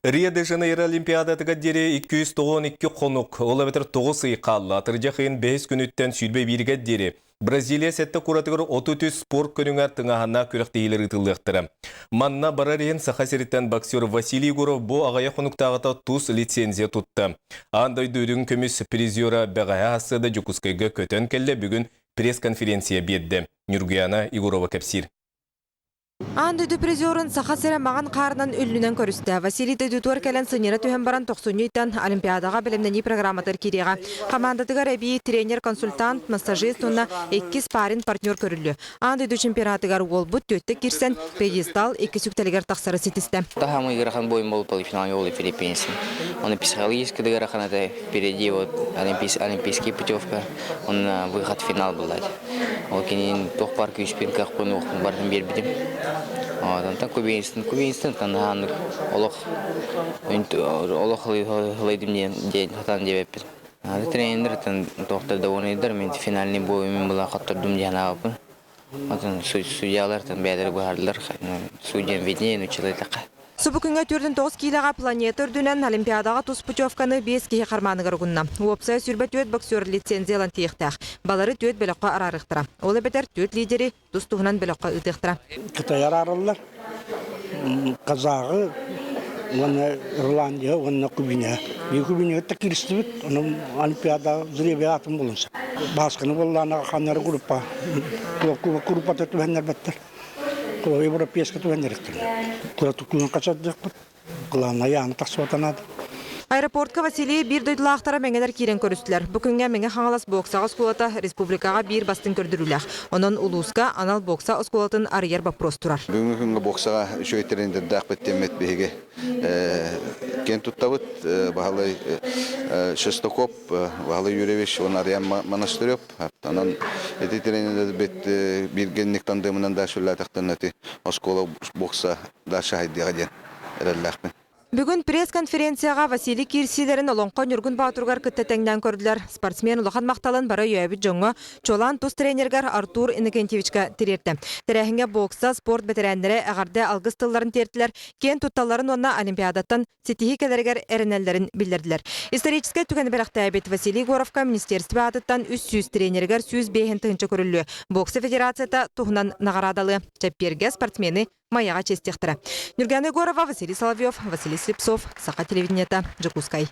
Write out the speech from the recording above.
Рио де Жанейро Олимпиадатыга дере 292 конук, ола бетер 9 сыйқалла, атыржа қиын 5 күніттен сүйбе бірге дере. Бразилия сәтті құратығыр 33 спорт көріңер тыңағана көріқтейлер ұтылықтыры. Манна барарен сақасереттен боксер Василий Гуров бұ ағая қонуқтағыта тұз лицензия тұтты. Андай дөйдің көміс призиора бәғая асыда жүкіскайға көтен келі бүгін пресс-конференция бедді. Нюргияна Игурова кәпсир. Анды призерын сахасыра маған қарынан үллінен көрісті. Василий Дедутуар кәлін сынера түйен баран 90-йтан Олимпиадаға білімдені программатыр кереға. Командатығар әбей тренер-консультант, массажист, онна 2 спарин партнер көрілі. Анды чемпионатығар ол бұд төтті кирсен пьедестал 2 сүктелігер тақсары сетісті. Daha мы играхан боем был полуфинал Олы филиппинцы. Он психологически играхан это впереди вот олимпийская путевка. Он выход в финал был. Вот кенин тох парк юспин как пону бардым бербидим. Вот он так кубинстен там олох лейдим день хатан дебеппин. Тренер там тохтар давонайдар мен финальный боем была хаттырдым дияна апын. Вот он судьялар там бәдер бардылар. Судьям виднее научилай тақа. Субукынға түрдің 9 кейліға планета үрдінен Олимпиадаға тұс путевканы 5 кейі қарманығыр күнна. Уопсай сүрбі төт боксер лицензиялан тейіқтақ. Балары төт бөліққа арарықтыра. Олы бәтер төт лидері тұс тұғынан бөліққа ұтықтыра. Қытайар арылар. Қазағы, оны Ирландия, оны Кубине. Кубине өтті кірісті біт, оны Олимпиада зіребе атым болынса. Басқыны боллағына қанары группа. Группа төтті бәнер бәттір. Европейский туенеректер. Куда-то куда качать, главное, я на так сватанад. Аэропортка Василий бир дойдылақтара мәңгелер кирен көрістілер. Бүкінге мәңге хаңалас боксаға скулата республикаға бір бастын көрдірулер. Онын улуска анал бокса скулатын арьер бапрос тұрар. Бүгінгі боксаға шөйтерінде дақ беттемет бейге. Кен тұттабыт, бағалай Шестокоп, бағалай Юревич, он арьян монастыреп. Анан ететерінде бет бергеннік тандымынан да шөлі атақтан әті оскола бокса да шахайдыға ден әрәлләқпен. Бүгін пресс-конференцияға Василий Кирсилерін олонқон үргін баутургар күттетеңден көрділер. Спортсмен ұлақан мақталын бара үйәбі жоңы чолан тұс тренергар Артур Иннокентьевичка тірерді. Тірәхінге бокса спорт бетерәндері әғарды алғыз тылларын тертілер, кен тұтталарын онна Олимпиадаттан сетихи кәлергер әрінәлерін білдірділер. Историческай түгені бірақта әбет Василий Горовка министерстве атыттан 300 тренергар 105 тығынчы көрілі. Боксы федерацията тұғынан нағарадалы. Чапперге спортсмені маяға честектірі. Нюргияна Егорова, Василий Соловьев, Василий Слепцов, Сақа телевидениета, Жакускай.